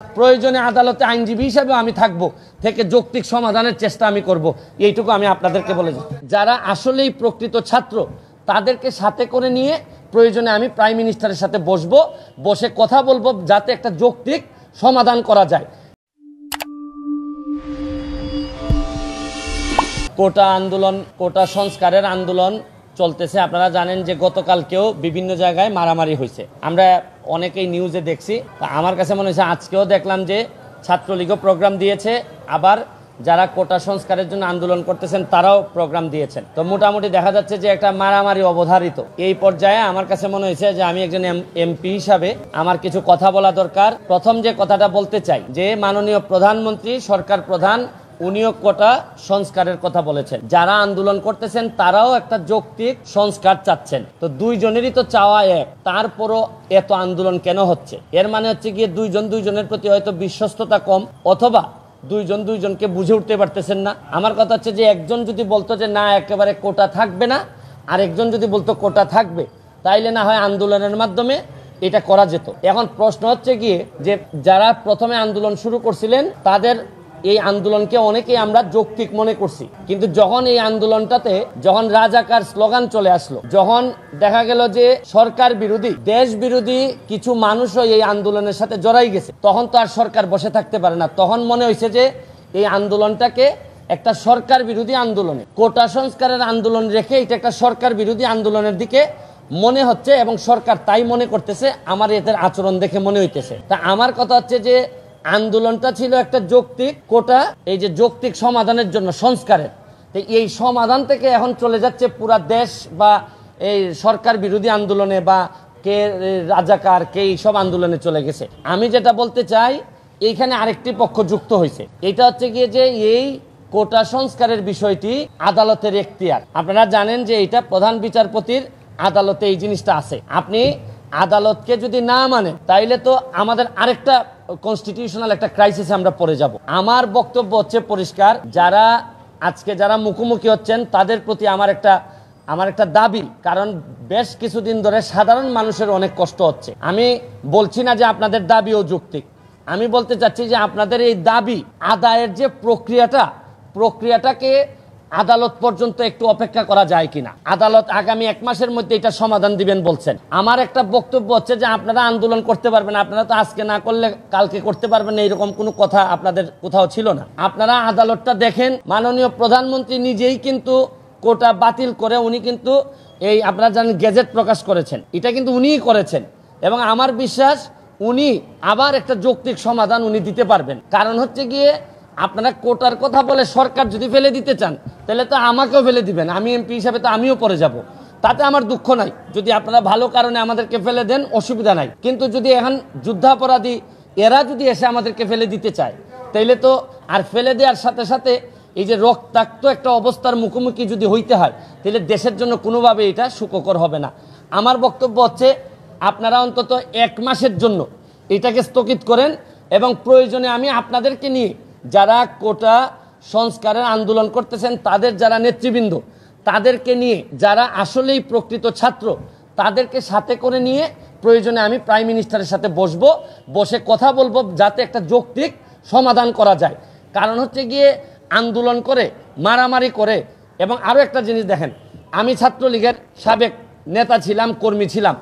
প্রয়োজনে আদালতে আইনজীবী হিসেবে আমি থাকব, থেকে যৌক্তিক সমাধানের চেষ্টা আমি করব, এইটুকু আমি আপনাদেরকে বলে যাই। যারা আসলেই প্রকৃত ছাত্র তাদেরকে সাথে করে নিয়ে প্রয়োজনে আমি প্রাইম মিনিস্টারের সাথে বসবো, বসে কথা বলবো যাতে একটা যৌক্তিক সমাধান করা যায়। কোটা আন্দোলন, কোটা সংস্কারের আন্দোলন চলতেছে। আপনারা জানেন যে গতকালকেও বিভিন্ন জায়গায় মারামারি হয়েছে, আমরা অনেকেই নিউজে দেখছি। আমার কাছে মনে হয়েছে আজকেও দেখলাম যে ছাত্রলীগও প্রোগ্রাম দিয়েছে, আবার যারা কোটা সংস্কারের জন্য আন্দোলন করতেছেন তারাও প্রোগ্রাম দিয়েছেন। তো মোটামুটি দেখা যাচ্ছে যে একটা মারামারি অবধারিত। এই পর্যায়ে আমার কাছে মনে হয়েছে যে আমি একজন এমপি হিসাবে আমার কিছু কথা বলা দরকার। প্রথম যে কথাটা বলতে চাই যে মাননীয় প্রধানমন্ত্রী, সরকার প্রধান, উনিও কোটা সংস্কারের কথা বলেছেন। যারা আন্দোলন করতেছেন তারাও একটা যৌক্তিক সংস্কার চাচ্ছেন। তো দুইজনেরই তো চাওয়া এক, তারপরও এত আন্দোলন কেন হচ্ছে? এর মানে হচ্ছে গিয়ে দুইজনের প্রতি হয়তো বিশ্বস্ততা কম, অথবা দুইজনকে বুঝে উঠতে পারতেছেন না। আমার কথা হচ্ছে যে একজন যদি বলতো যে না একেবারে কোটা থাকবে না, আর একজন যদি বলতো কোটা থাকবে, তাইলে না হয় আন্দোলনের মাধ্যমে এটা করা যেত। এখন প্রশ্ন হচ্ছে গিয়ে যে যারা প্রথমে আন্দোলন শুরু করছিলেন তাদের এই আন্দোলনকে অনেকেই আমরা যৌক্তিক মনে করছি, কিন্তু যখন এই আন্দোলনটাতে যখন রাজাকার স্লোগান চলে আসলো, যখন দেখা গেল যে সরকার বিরোধী, দেশ বিরোধী কিছু মানুষও এই আন্দোলনের সাথে জড়াই গেছে, তখন তো আর সরকার বসে থাকতে পারে না। তখন মনে হয়েছে যে এই আন্দোলনটাকে একটা সরকার বিরোধী আন্দোলনে, কোটা সংস্কারের আন্দোলন রেখে এটা একটা সরকার বিরোধী আন্দোলনের দিকে মনে হচ্ছে, এবং সরকার তাই মনে করতেছে, আমার এদের আচরণ দেখে মনে হইতেছে। তা আমার কথা হচ্ছে যে আন্দোলনটা ছিল একটা যৌক্তিক, কোটা এই যে যৌক্তিক সমাধানের জন্য, সংস্কারের। এই সমাধান থেকে এখন চলে যাচ্ছে পুরা দেশ বা এই সরকার বিরোধী আন্দোলনে, বা কে রাজাকার, কে এইসব আন্দোলনে চলে গেছে। আমি যেটা বলতে চাই, এইখানে আরেকটি পক্ষ যুক্ত হয়েছে। এটা হচ্ছে গিয়ে যে এই কোটা সংস্কারের বিষয়টি আদালতের এখতিয়ার। আপনারা জানেন যে এটা প্রধান বিচারপতির আদালতে এই জিনিসটা আছে। আপনি আদালতকে যদি না মানেন তাইলে তো আমাদের আরেকটা কনস্টিটিউশনাল একটা ক্রাইসিসে আমরা পড়ে যাব। আমার বক্তব্য হচ্ছে পরিষ্কার, যারা মুখোমুখি হচ্ছেন তাদের প্রতি আমার একটা দাবি, কারণ বেশ কিছুদিন ধরে সাধারণ মানুষের অনেক কষ্ট হচ্ছে। আমি বলছি না যে আপনাদের দাবিও যৌক্তিক, আমি বলতে চাচ্ছি যে আপনাদের এই দাবি আদায়ের যে প্রক্রিয়াটাকে আদালত পর্যন্ত একটু অপেক্ষা করা যায় কিনা। আদালত আগামী 1 মাসের মধ্যে এটা সমাধান দিবেন বলছেন। আমার একটা বক্তব্য হচ্ছে যে আপনারা আন্দোলন করতে পারবেন, আপনারা তো আজকে না করলে কালকে করতে পারবেন না, এরকম কোনো কথা আপনাদের কোথাও ছিল না। আপনারা আদালতটা দেখেন, মাননীয় প্রধানমন্ত্রী নিজেই কিন্তু কোটা বাতিল করে উনি কিন্তু এই আপনারা জানেন গেজেট প্রকাশ করেছেন, এটা কিন্তু উনিই করেছেন, এবং আমার বিশ্বাস উনি আবার একটা যৌক্তিক সমাধান উনি দিতে পারবেন। কারণ হচ্ছে গিয়ে আপনারা কোটার কথা বলে সরকার যদি ফেলে দিতে চান তাহলে তো আমাকেও ফেলে দিবেন, আমি এমপি হিসাবে তো আমিও পড়ে যাব, তাতে আমার দুঃখ নাই। যদি আপনারা ভালো কারণে আমাদেরকে ফেলে দেন অসুবিধা নাই, কিন্তু যদি এখন যুদ্ধাপরাধী এরা যদি এসে আমাদেরকে ফেলে দিতে চায় তাইলে তো আর ফেলে দেওয়ার সাথে সাথে এই যে রক্তাক্ত একটা অবস্থার মুখোমুখি যদি হইতে হয় তাহলে দেশের জন্য কোনোভাবে এটা সুখকর হবে না। আমার বক্তব্য হচ্ছে আপনারা অন্তত 1 মাসের জন্য এটাকে স্থগিত করেন, এবং প্রয়োজনে আমি আপনাদেরকে নিয়ে যারা কোটা সংস্কারের আন্দোলন করতেছেন তাদের যারা নেতৃবৃন্দ, তাদেরকে নিয়ে যারা আসলেই প্রকৃত ছাত্র তাদেরকে সাথে করে নিয়ে প্রয়োজনে আমি প্রাইম মিনিস্টারের সাথে বসবো, বসে কথা বলবো যাতে একটা যৌক্তিক সমাধান করা যায়। কারণ হচ্ছে গিয়ে আন্দোলন করে, মারামারি করে, এবং আরও একটা জিনিস দেখেন, আমি ছাত্রলীগের সাবেক নেতা ছিলাম, কর্মী ছিলাম,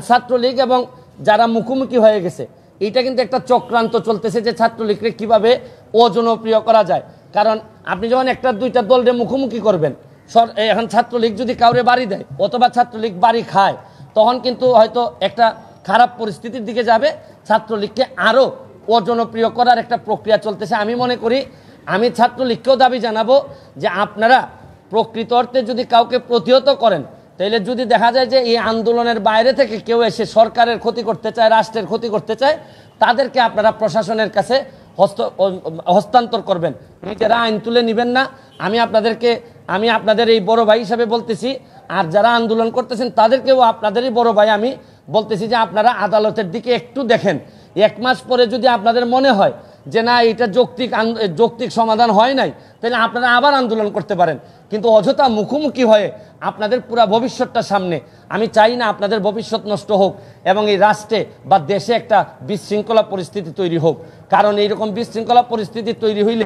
ছাত্রলীগ এবং যারা মুখোমুখি হয়ে গেছে, এটা কিন্তু একটা চক্রান্ত চলতেছে যে ছাত্রলীগকে কিভাবে অজনপ্রিয় করা যায়। কারণ আপনি যখন 1-2টা দলরে মুখোমুখি করবেন, এখন ছাত্রলীগ যদি কাউরে বাড়ি দেয় অথবা ছাত্রলীগ বাড়ি খায়, তখন কিন্তু হয়তো একটা খারাপ পরিস্থিতির দিকে যাবে, ছাত্রলীগকে আরও অজনপ্রিয় করার একটা প্রক্রিয়া চলতেছে। আমি মনে করি, আমি ছাত্রলীগকেও দাবি জানাবো যে আপনারা প্রকৃত অর্থে যদি কাউকে প্রতিহত করেন, তাইলে যদি দেখা যায় যে এই আন্দোলনের বাইরে থেকে কেউ এসে সরকারের ক্ষতি করতে চায়, রাষ্ট্রের ক্ষতি করতে চায়, তাদেরকে আপনারা প্রশাসনের কাছে হস্তান্তর করবেন, নিজেরা আইন তুলে নেবেন না। আমি আপনাদের এই বড় ভাই হিসাবে বলতেছি, আর যারা আন্দোলন করতেছেন তাদেরকেও আপনাদেরই বড় ভাই আমি বলতেছি যে আপনারা আদালতের দিকে একটু দেখেন। 1 মাস পরে যদি আপনাদের মনে হয় যে না এটা যৌক্তিক সমাধান হয় নাই, তাহলে আপনারা আবার আন্দোলন করতে পারেন। কিন্তু অযথা মুখোমুখি হয়ে আপনাদের পুরা ভবিষ্যৎটা সামনে, আমি চাই না আপনাদের ভবিষ্যৎ নষ্ট হোক এবং এই রাষ্ট্রে বা দেশে একটা বিশৃঙ্খলা পরিস্থিতি তৈরি হোক। কারণ এইরকম বিশৃঙ্খলা পরিস্থিতি তৈরি হইলে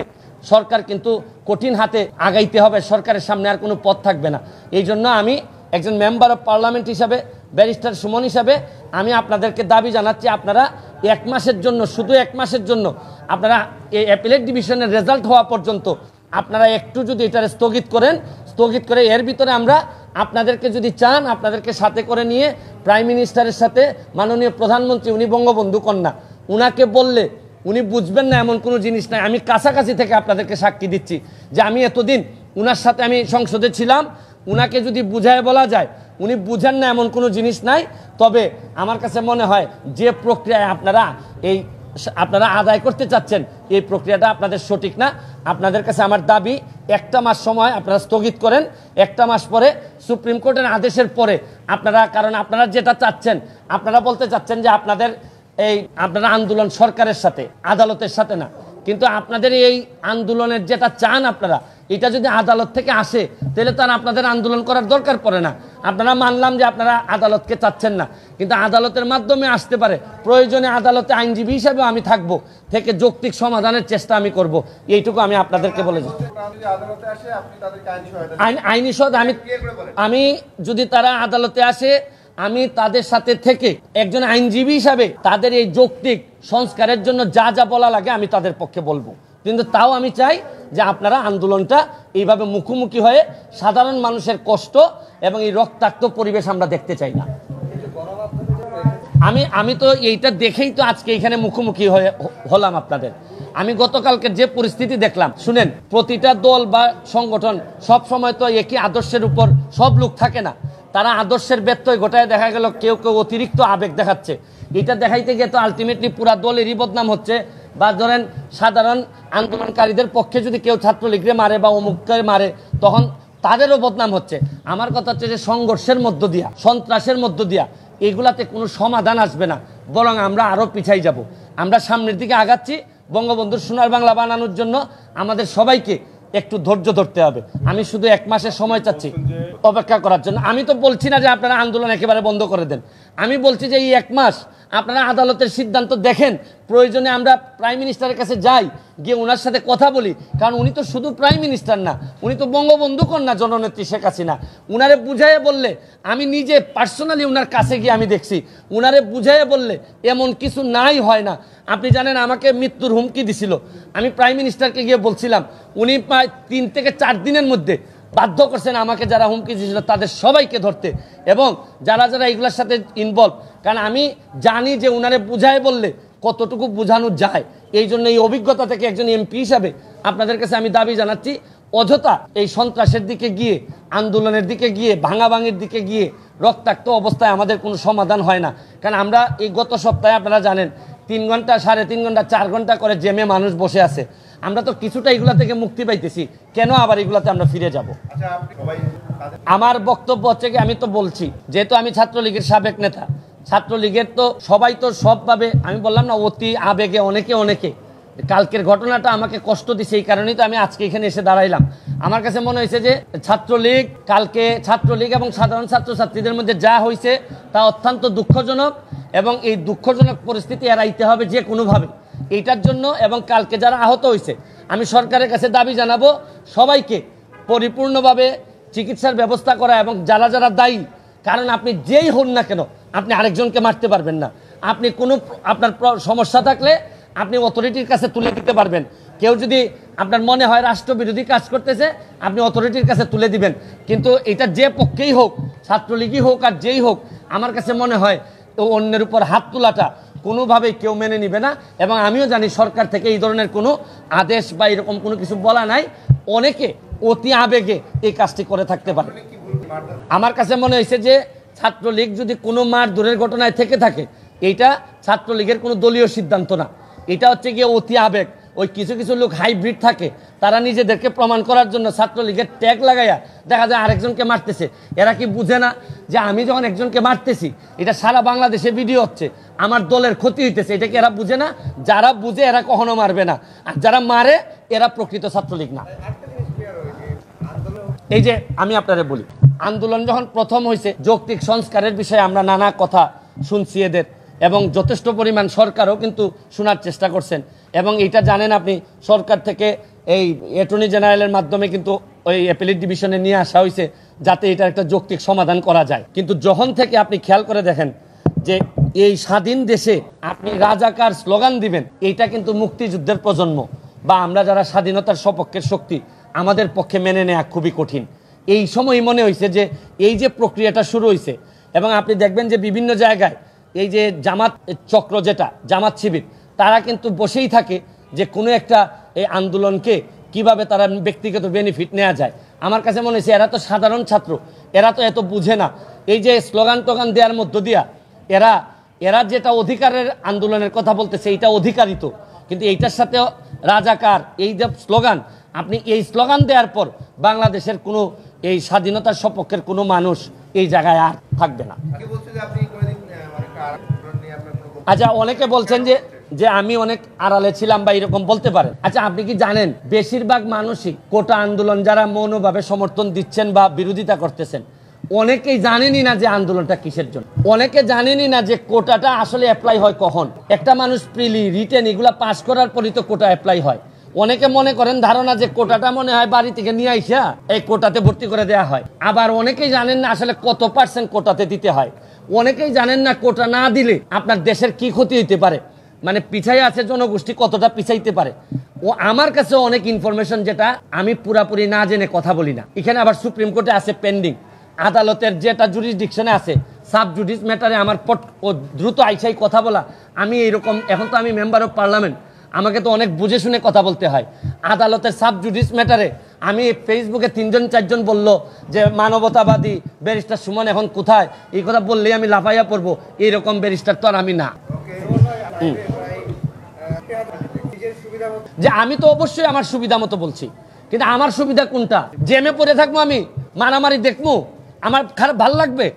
সরকার কিন্তু কঠিন হাতে আগাইতে হবে, সরকারের সামনে আর কোনো পথ থাকবে না। এই জন্য আমি একজন মেম্বার অফ পার্লামেন্ট হিসাবে, ব্যারিস্টার সুমন হিসাবে আমি আপনাদেরকে দাবি জানাচ্ছি, আপনারা 1 মাসের জন্য, শুধু 1 মাসের জন্য আপনারা এই অ্যাপিলেট ডিভিশনের রেজাল্ট হওয়া পর্যন্ত আপনারা একটু যদি এটা স্থগিত করে এর ভিতরে আমরা আপনাদেরকে যদি চান, আপনাদেরকে সাথে করে নিয়ে প্রাইম মিনিস্টারের সাথে মাননীয় প্রধানমন্ত্রী, উনি বঙ্গবন্ধু কন্যা, উনাকে বললে উনি বুঝবেন না এমন কোনো জিনিস নাই। আমি কাছাকাছি থেকে আপনাদেরকে সাক্ষী দিচ্ছি যে আমি এতদিন উনার সাথে আমি সংসদে ছিলাম, উনাকে যদি বুঝায় বলা যায় উনি বুঝেন না এমন কোনো জিনিস নাই। তবে আমার কাছে মনে হয় যে প্রক্রিয়ায় আপনারা আদায় করতে চাচ্ছেন এই প্রক্রিয়াটা আপনাদের সঠিক না। আপনাদের কাছে আমার দাবি 1 মাস সময় আপনারা স্থগিত করেন, 1 মাস পরে সুপ্রিম কোর্টের আদেশের পরে আপনারা, কারণ আপনারা যেটা চাচ্ছেন, আপনারা বলতে চাচ্ছেন যে আপনারা আন্দোলন সরকারের সাথে, আদালতের সাথে না। কিন্তু আপনাদের এই আন্দোলনের যেটা চান আপনারা, এটা যদি আদালত থেকে আসে তাহলে তো আর আপনাদের আন্দোলন করার দরকার পড়ে না। আপনারা মানলাম যে আপনারা আদালতকে চাচ্ছেন না, কিন্তু আদালতের মাধ্যমে আসতে পারে, প্রয়োজনে আদালতে আইনজীবী হিসাবে আমি থাকবো, থেকে যৌক্তিক সমাধানের চেষ্টা আমি করব। এইটুকু আমি আপনাদেরকে বলে যাই। আইনি সহায়তা আমি যদি তারা আদালতে আসে, আমি তাদের সাথে থেকে একজন আইনজীবী হিসাবে তাদের এই যৌক্তিক সংস্কারের জন্য যা যা বলা লাগে আমি তাদের পক্ষে বলবো। কিন্তু তাও আমি চাই যে আপনারা আন্দোলনটা এইভাবে মুখোমুখি হয়ে সাধারণ মানুষের কষ্ট এবং এই রক্তাক্ত পরিবেশ আমরা দেখতে চাই না। আমি তো এইটা দেখেই তো আজকে এখানে মুখোমুখি হলাম আপনাদের। আমি গতকালকে যে পরিস্থিতি দেখলাম, শুনেন, প্রতিটা দল বা সংগঠন সব সময় তো একই আদর্শের উপর সব লোক থাকে না। তারা আদর্শের ব্যত্যয় ঘটায় দেখা গেল কেউ অতিরিক্ত আবেগ দেখাচ্ছে। এটা দেখাইতে গিয়ে তো আলটিমেটলি পুরা দলেরই বদনাম হচ্ছে। বা ধরেন সাধারণ আন্দোলনকারীদের পক্ষে যদি কেউ ছাত্রলীগরে মারে বা অমুককে মারে, তখন তাদেরও বদনাম হচ্ছে। আমার কথা হচ্ছে যে সংঘর্ষের মধ্য দিয়া, সন্ত্রাসের মধ্য দিয়া এগুলাতে কোনো সমাধান আসবে না, বরং আমরা আরও পিছাই যাব। আমরা সামনের দিকে আগাচ্ছি। বঙ্গবন্ধুর সোনার বাংলা বানানোর জন্য আমাদের সবাইকে একটু ধৈর্য ধরতে হবে। আমি শুধু 1 মাসের সময় চাচ্ছি অপেক্ষা করার জন্য। আমি তো বলছি না যে আপনারা আন্দোলন একেবারে বন্ধ করে দেন। আমি বলছি যে এই 1 মাস আপনারা আদালতের সিদ্ধান্ত দেখেন, প্রয়োজনে আমরা প্রাইম মিনিস্টারের কাছে যাই, গিয়ে ওনার সাথে কথা বলি। কারণ উনি তো শুধু প্রাইম মিনিস্টার না, উনি তো বঙ্গবন্ধু কন্যা জননেত্রী শেখ হাসিনা। উনারে বুঝাইয়ে বললে, আমি নিজে পার্সোনালি উনার কাছে গিয়ে আমি দেখছি, উনারে বুঝাইয়ে বললে এমন কিছু নাই, হয় না। আপনি জানেন আমাকে মৃত্যুর হুমকি দিছিল, আমি প্রাইম মিনিস্টারকে গিয়ে বলছিলাম, উনি প্রায় 3 থেকে 4 দিনের মধ্যে বাধ্য করছেন আমাকে, যারা হুমকি দিয়েছিল তাদের সবাইকে ধরতে, এবং যারা এগুলোর সাথে ইনভলভ। কারণ আমি জানি যে উনারে বুঝায় বললে কতটুকু বোঝানো যায়। এই জন্য এই অভিজ্ঞতা থেকে একজন এমপি হিসাবে আপনাদের কাছে আমি দাবি জানাচ্ছি, অযথা এই সন্ত্রাসের দিকে গিয়ে, আন্দোলনের দিকে গিয়ে, ভাঙাভাঙির দিকে গিয়ে রক্তাক্ত অবস্থায় আমাদের কোনো সমাধান হয় না। কারণ আমরা এই গত সপ্তাহে আপনারা জানেন 3 ঘন্টা, 3.5 ঘন্টা, 4 ঘন্টা করে জেমে মানুষ বসে আছে। আমরা তো কিছুটা এগুলা থেকে মুক্তি পাইতেছি, কেন আবার এগুলাতে আমরা ফিরে যাব? আমার বক্তব্য হচ্ছে কি, আমি তো বলছি, যেহেতু আমি ছাত্রলীগের সাবেক নেতা, ছাত্রলীগের তো সবাই তো সবভাবে, আমি বললাম না, অতি আবেগে অনেকে কালকের ঘটনাটা আমাকে কষ্ট দিছে। এই কারণেই তো আমি আজকে এখানে এসে দাঁড়াইলাম। আমার কাছে মনে হয়েছে যে ছাত্রলীগ এবং সাধারণ ছাত্রছাত্রীদের মধ্যে যা হয়েছে তা অত্যন্ত দুঃখজনক, এবং এই দুঃখজনক পরিস্থিতি এড়াইতে হবে যে কোনোভাবে। এইটার জন্য, এবং কালকে যারা আহত হয়েছে, আমি সরকারের কাছে দাবি জানাবো সবাইকে পরিপূর্ণভাবে চিকিৎসার ব্যবস্থা করা, এবং যারা দায়ী, কারণ আপনি যেই হন না কেন আপনি আরেকজনকে মারতে পারবেন না। আপনি আপনার সমস্যা থাকলে আপনি অথরিটির কাছে তুলে দিতে পারবেন। কেউ যদি আপনার মনে হয় রাষ্ট্রবিরোধী কাজ করতেছে, আপনি অথরিটির কাছে তুলে দিবেন। কিন্তু এটা যে পক্ষেই হোক, ছাত্রলীগই হোক আর যেই হোক, আমার কাছে মনে হয় অন্যের উপর হাত তোলাটা কোনোভাবেই কেউ মেনে নিবে না। এবং আমিও জানি সরকার থেকে এই ধরনের কোনো আদেশ বা এরকম কোনো কিছু বলা নাই। অনেকে অতি আবেগে এই কাজটি করে থাকতে পারে। আমার কাছে মনে হয়েছে যে ছাত্রলীগ যদি কোনো মারধরের ঘটনায় থেকে থাকে, এইটা ছাত্রলীগের কোনো দলীয় সিদ্ধান্ত না, এটা হচ্ছে গিয়ে অতি আবেগ। ওই কিছু কিছু লোক হাইব্রিড থাকে, তারা নিজেদেরকে প্রমাণ করার জন্য ছাত্রলীগের ট্যাগ লাগাইয়া দেখা যায় আরেকজনকে মারতেছে। এরা কি বুঝে না যে আমি যখন একজনকে মারতেছি এটা সারা বাংলাদেশে ভিডিও হচ্ছে, আমার দলের ক্ষতি হইতেছে? এটা কি এরা বুঝে না? যারা বুঝে এরা কখনো মারবে না, আর যারা মারে এরা প্রকৃত ছাত্রলীগ না। এই যে আমি আপনারে বলি, আন্দোলন যখন প্রথম হয়েছে যৌক্তিক সংস্কারের বিষয়ে আমরা নানা কথা শুনছি এদের, এবং যথেষ্ট পরিমাণ সরকারও কিন্তু শোনার চেষ্টা করছেন। এবং এটা জানেন আপনি, সরকার থেকে এই অ্যাটর্নি জেনারেলের মাধ্যমে কিন্তু ওই অ্যাপিলেট ডিভিশনে নিয়ে আসা হয়েছে যাতে এটা একটা যৌক্তিক সমাধান করা যায়। কিন্তু যখন থেকে আপনি খেয়াল করে দেখেন যে এই স্বাধীন দেশে আপনি রাজাকার স্লোগান দিবেন, এইটা কিন্তু মুক্তিযুদ্ধের প্রজন্ম বা আমরা যারা স্বাধীনতার সপক্ষের শক্তি আমাদের পক্ষে মেনে নেওয়া খুবই কঠিন। এই সময় মনে হয়েছে যে এই যে প্রক্রিয়াটা শুরু হয়েছে, এবং আপনি দেখবেন যে বিভিন্ন জায়গায় এই যে জামাত চক্র, যেটা জামাত শিবির, তারা কিন্তু বসেই থাকে যে কোনো একটা এই আন্দোলনকে কিভাবে তারা ব্যক্তিগত বেনিফিট নেওয়া যায়। আমার কাছে মনে হয়েছে এরা তো সাধারণ ছাত্র, এরা তো এত বুঝে না। এই যে স্লোগান টোগান দেওয়ার মধ্য দিয়া এরা যেটা অধিকারের আন্দোলনের কথা বলতেছে এইটা অধিকারিত, কিন্তু এইটার সাথে রাজাকার এই যে স্লোগান, আপনি এই স্লোগান দেওয়ার পর বাংলাদেশের কোনো এই স্বাধীনতার সপক্ষের কোনো মানুষ এই জায়গায় আর থাকবে না। আচ্ছা, অনেকে বলছেন যে আমি অনেক আড়ালে ছিলাম বা এরকম বলতে পারেন। আচ্ছা, আপনি কি জানেন বেশিরভাগ মানুষই কোটা আন্দোলন যারা মৌনভাবে সমর্থন দিচ্ছেন বা বিরোধিতা করতেছেন, অনেকেই জানেনই না যে আন্দোলনটা কিসের জন্য। অনেকে জানেনই না যে কোটাটা আসলে অ্যাপ্লাই হয় কখন। একটা মানুষ প্রিলি, রিটেন এগুলা পাস করার পরই তো কোটা অ্যাপ্লাই হয়। অনেকে মনে করেন ধারণা যে কোটাটা মনে হয় বাড়ি থেকে নিয়ে আইসা এই কোটাতে ভর্তি করে দেওয়া হয়। আবার অনেকেই জানেন না আসলে কত % কোটাতে দিতে হয়। অনেকেই জানেন না কোটা না দিলে আপনার দেশের কি ক্ষতি হইতে পারে, মানে পিছাই আছে জনগোষ্ঠী কতটা পিছাইতে পারে। ও আমার কাছে অনেক ইনফরমেশন যেটা আমি পুরাপুরি না জেনে কথা বলি না। এখানে আবার সুপ্রিম কোর্টে আছে পেন্ডিং, আদালতের যেটা জুরিসডিকশনে আছে সাব জুডিস ম্যাটারে আমার দ্রুত আইসাই কথা বলা। আমি এইরকম, এখন তো আমি মেম্বার অফ পার্লামেন্ট, আমাকে তো অনেক বুঝে শুনে কথা বলতে হয়। আদালতের সাব জুডিস ম্যাটারে আমি ফেসবুকে 3-4জন বলল যে মানবতাবাদী ব্যারিস্টার সুমন এখন কোথায়, এই কথা বললেই আমি লাফাইয়া পড়বো, এইরকম ব্যারিস্টার তো আর আমি না। যে আমি তো অবশ্যই আমার সুবিধা মতো বলছি, কিন্তু আমার সুবিধা কোনটা? জেমে পড়ে থাকবো, আমি মারামারি দেখবো, আমার খারাপ ভাল লাগবে?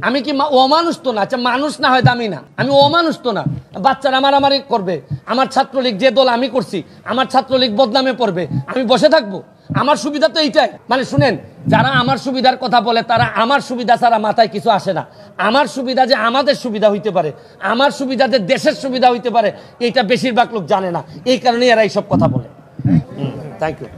আমি কি অমানুষ তো না? আচ্ছা, মানুষ না হয় দামি না, আমি অমানুষ তো না? বাচ্চারা মারামারি করবে, আমার ছাত্রলীগ যে দল আমি করছি, আমার ছাত্রলীগ বদনামে পড়বে, আমি বসে থাকবো? আমার সুবিধা তো এইটাই। মানে শুনেন, যারা আমার সুবিধার কথা বলে তারা আমার সুবিধা ছাড়া মাথায় কিছু আসে না। আমার সুবিধা যে আমাদের সুবিধা হইতে পারে, আমার সুবিধা যে দেশের সুবিধা হইতে পারে, এইটা বেশিরভাগ লোক জানে না। এই কারণে এরা এইসব কথা বলে। Thank you.